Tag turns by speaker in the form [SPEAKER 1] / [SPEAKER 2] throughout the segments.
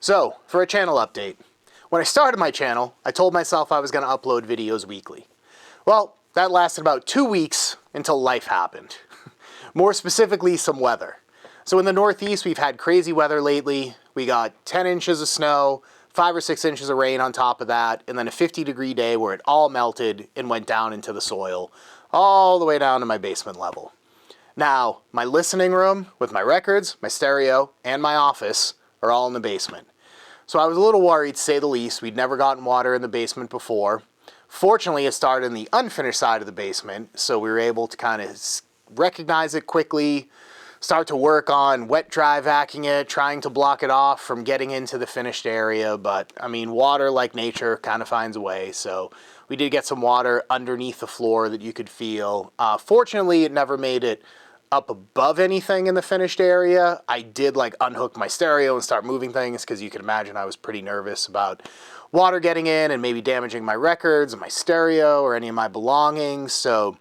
[SPEAKER 1] So, for a channel update. When I started my channel, I told myself I was going to upload videos weekly. Well, that lasted about 2 weeks until life happened. More specifically, some weather. So in the Northeast, we've had crazy weather lately. We got 10 inches of snow, 5 or 6 inches of rain on top of that, and then a 50-degree day where it all melted and went down into the soil, all the way down to my basement level. Now, my listening room with my records, my stereo, and my office are all in the basement. So I was a little worried, to say the least. We'd never gotten water in the basement before. Fortunately, it started in the unfinished side of the basement, so we were able to kind of recognize it quickly, start to work on wet dry vacuuming it, trying to block it off from getting into the finished area. But, I mean, water, like nature, kind of finds a way. So we did get some water underneath the floor that you could feel. Fortunately, it never made it up above anything in the finished area. I did unhook my stereo and start moving things because you can imagine I was pretty nervous about water getting in and maybe damaging my records and my stereo or any of my belongings. So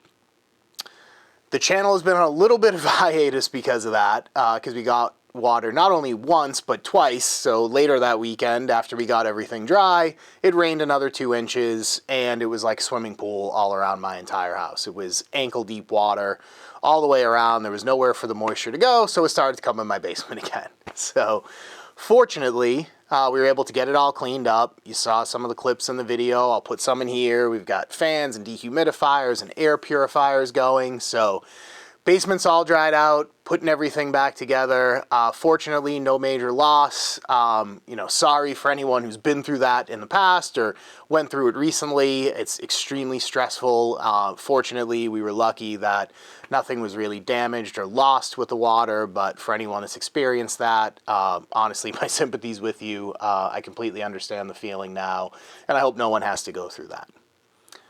[SPEAKER 1] the channel has been on a little bit of a hiatus because of that, because we got water not only once but twice. So later that weekend, after we got everything dry, it rained another 2 inches, and it was like a swimming pool all around my entire house. It was ankle deep water all the way around. There was nowhere for the moisture to go, so it started to come in my basement again. So fortunately, we were able to get it all cleaned up. You saw some of the clips in the video. I'll put some in here. We've got fans and dehumidifiers and air purifiers going. So basement's all dried out, putting everything back together. Fortunately, no major loss. Sorry for anyone who's been through that in the past or went through it recently. It's extremely stressful. Fortunately, we were lucky that nothing was really damaged or lost with the water, but for anyone that's experienced that, honestly, my sympathy's with you. I completely understand the feeling now, and I hope no one has to go through that.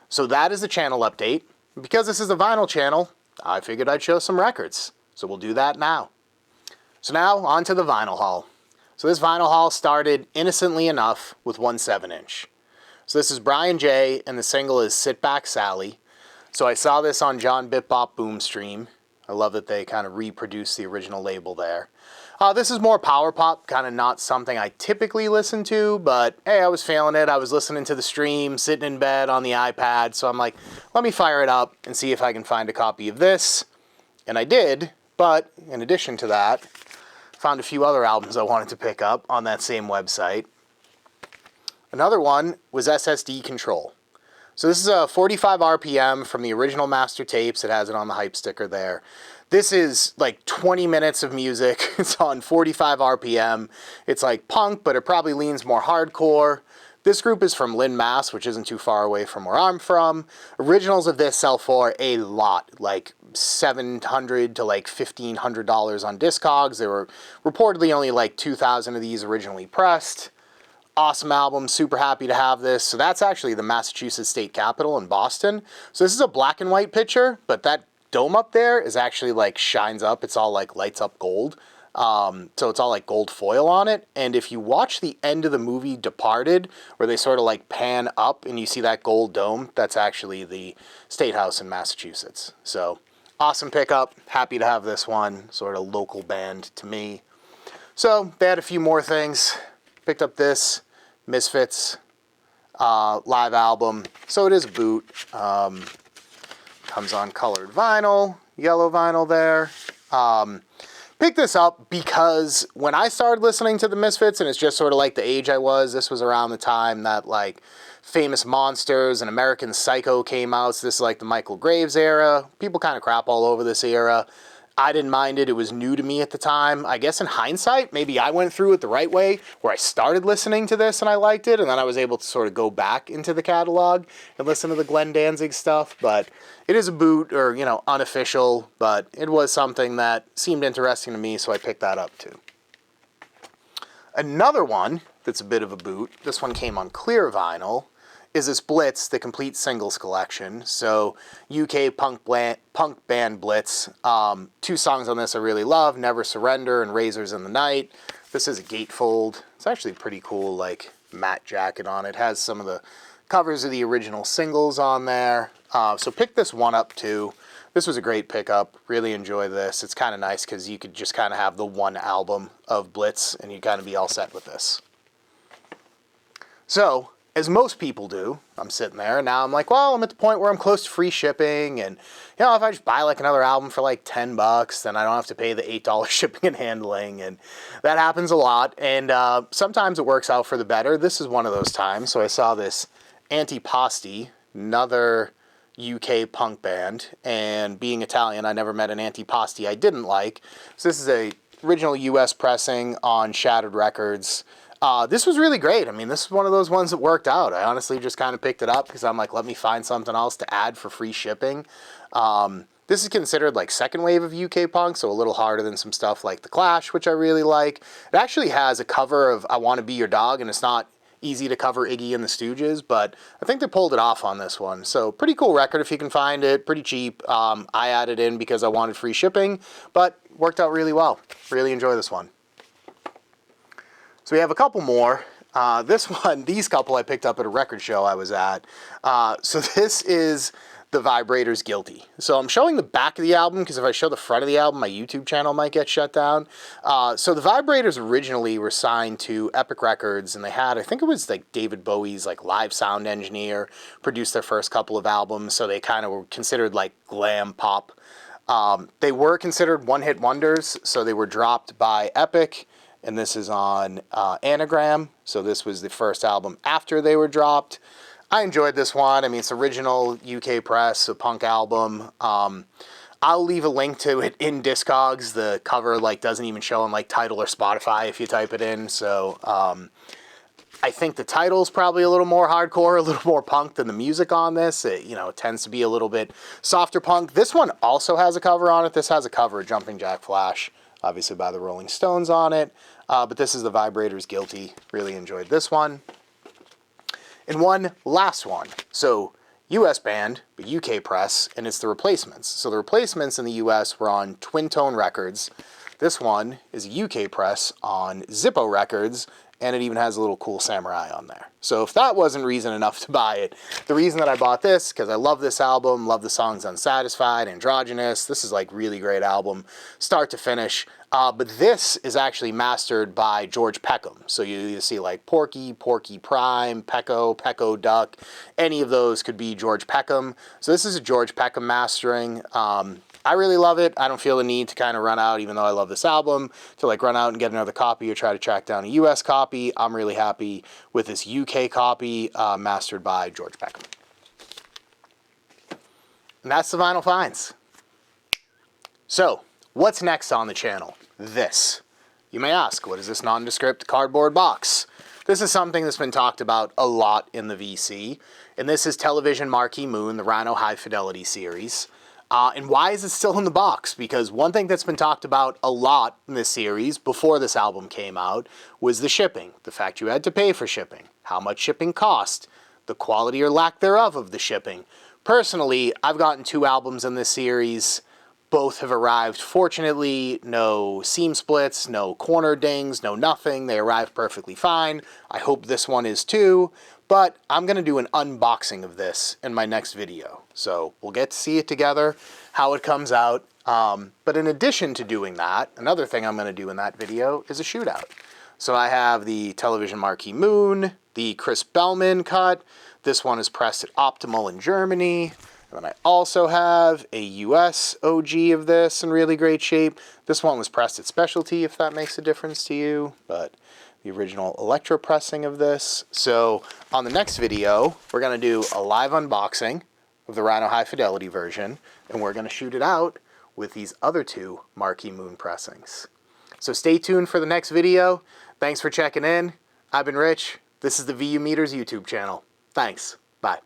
[SPEAKER 1] So that is the channel update. Because this is a vinyl channel, I figured I'd show some records. So we'll do that now. So now, on to the vinyl haul. So this vinyl haul started innocently enough with 1 7-inch. So this is Brian J, and the single is Sit Back Sally. So I saw this on John Bip-Bop Boomstream. I love that they kind of reproduced the original label there. This is more power pop, kind of not something I typically listen to, but hey, I was feeling it. I was listening to the stream, sitting in bed on the iPad, so I'm like, let me fire it up and see if I can find a copy of this. And I did, but in addition to that, found a few other albums I wanted to pick up on that same website. Another one was SSD Control. So this is a 45 RPM from the original master tapes. It has it on the hype sticker there. This is like 20 minutes of music. It's on 45 RPM. It's like punk, but it probably leans more hardcore. This group is from Lynn, Mass, which isn't too far away from where I'm from. Originals of this sell for a lot, like $700 to like $1,500 on Discogs. There were reportedly only like 2,000 of these originally pressed. Awesome album, super happy to have this. So that's actually the Massachusetts State Capitol in Boston. So this is a black and white picture, but that dome up there is actually like shines up. It's all like lights up gold. So it's all like gold foil on it. And if you watch the end of the movie Departed, where they sort of like pan up and you see that gold dome, that's actually the State House in Massachusetts. So awesome pickup. Happy to have this one. Sort of local band to me. So they had a few more things. Picked up this Misfits live album. So it is a boot. Comes on colored vinyl, yellow vinyl there. Picked this up because when I started listening to the Misfits, and it's just sort of like the age I was, this was around the time that like Famous Monsters and American Psycho came out. So this is like the Michael Graves era. People kind of crap all over this era. I didn't mind it. It was new to me at the time. I guess in hindsight, maybe I went through it the right way, where I started listening to this and I liked it, and then I was able to sort of go back into the catalog and listen to the Glenn Danzig stuff. But it is a boot, or, unofficial, but it was something that seemed interesting to me, so I picked that up too. Another one that's a bit of a boot, this one came on clear vinyl, is this Blitz, the complete singles collection. So UK punk band Blitz. 2 songs on this I really love, Never Surrender and Razors in the Night. This is a gatefold. It's actually pretty cool, like matte jacket on it. Has some of the covers of the original singles on there. So pick this one up too. This was a great pickup. Really enjoy this. It's kind of nice because you could just kind of have the one album of Blitz and you kind of be all set with this. So, as most people do, I'm sitting there and now I'm like, well, I'm at the point where I'm close to free shipping, and you know, if I just buy like another album for like $10, then I don't have to pay the $8 shipping and handling, and that happens a lot, and sometimes it works out for the better. This is one of those times. So I saw this Antipasti, another UK punk band, and being Italian, I never met an Antipasti I didn't like. So this is a original US pressing on Shattered Records. This was really great. I mean, this is one of those ones that worked out. I honestly just kind of picked it up because I'm like, let me find something else to add for free shipping. This is considered like second wave of UK punk, so a little harder than some stuff like The Clash, which I really like. It actually has a cover of I Want to Be Your Dog, and it's not easy to cover Iggy and the Stooges, but I think they pulled it off on this one. So pretty cool record if you can find it, pretty cheap. I added in because I wanted free shipping, but worked out really well. Really enjoy this one. So we have a couple more. These couple I picked up at a record show I was at. So this is The Vibrators' Guilty. So I'm showing the back of the album because if I show the front of the album, my YouTube channel might get shut down. So the Vibrators originally were signed to Epic Records, and they had, I think it was like David Bowie's like live sound engineer, produced their first couple of albums. So they kind of were considered like glam pop. They were considered one-hit wonders, so they were dropped by Epic. And this is on Anagram, so this was the first album after they were dropped. I enjoyed this one. I mean, it's original UK press, a punk album. I'll leave a link to it in Discogs. The cover like doesn't even show on like Tidal or Spotify if you type it in. So I think the title's probably a little more hardcore, a little more punk than the music on this. It tends to be a little bit softer punk. This one also has a cover on it. This has a cover of Jumping Jack Flash, obviously by the Rolling Stones on it. But this is The Vibrators' Guilty. Really enjoyed this one. And one last one. So US band, but UK press, and it's The Replacements. So The Replacements in the US were on Twin Tone Records. This one is a UK press on Zippo Records, and it even has a little cool samurai on there. So if that wasn't reason enough to buy it, the reason that I bought this, because I love this album, love the songs Unsatisfied, Androgynous. This is like really great album, start to finish. But this is actually mastered by George Peckham. So you see like Porky, Porky Prime, Pecco Duck. Any of those could be George Peckham. So this is a George Peckham mastering. I really love it. I don't feel the need to kind of run out, even though I love this album, to like run out and get another copy or try to track down a US copy. I'm really happy with this UK copy mastered by George Peckham. And that's the Vinyl Finds. So, what's next on the channel? This. You may ask, what is this nondescript cardboard box? This is something that's been talked about a lot in the VC, and this is Television Marquee Moon, the Rhino High Fidelity series. And why is it still in the box? Because one thing that's been talked about a lot in this series before this album came out was the shipping. The fact you had to pay for shipping. How much shipping cost. The quality or lack thereof of the shipping. Personally, I've gotten 2 albums in this series. Both have arrived, fortunately, no seam splits, no corner dings, no nothing. They arrived perfectly fine. I hope this one is too, but I'm going to do an unboxing of this in my next video. So we'll get to see it together, how it comes out. But in addition to doing that, another thing I'm going to do in that video is a shootout. So I have the Television Marquee Moon, the Chris Bellman cut. This one is pressed at Optimal in Germany. And then I also have a US OG of this in really great shape. This one was pressed at Specialty, if that makes a difference to you, but the original electro pressing of this. So on the next video, we're going to do a live unboxing of the Rhino High Fidelity version, and we're going to shoot it out with these other 2 Marquee Moon pressings. So stay tuned for the next video. Thanks for checking in. I've been Rich. This is the VU Meters YouTube channel. Thanks. Bye.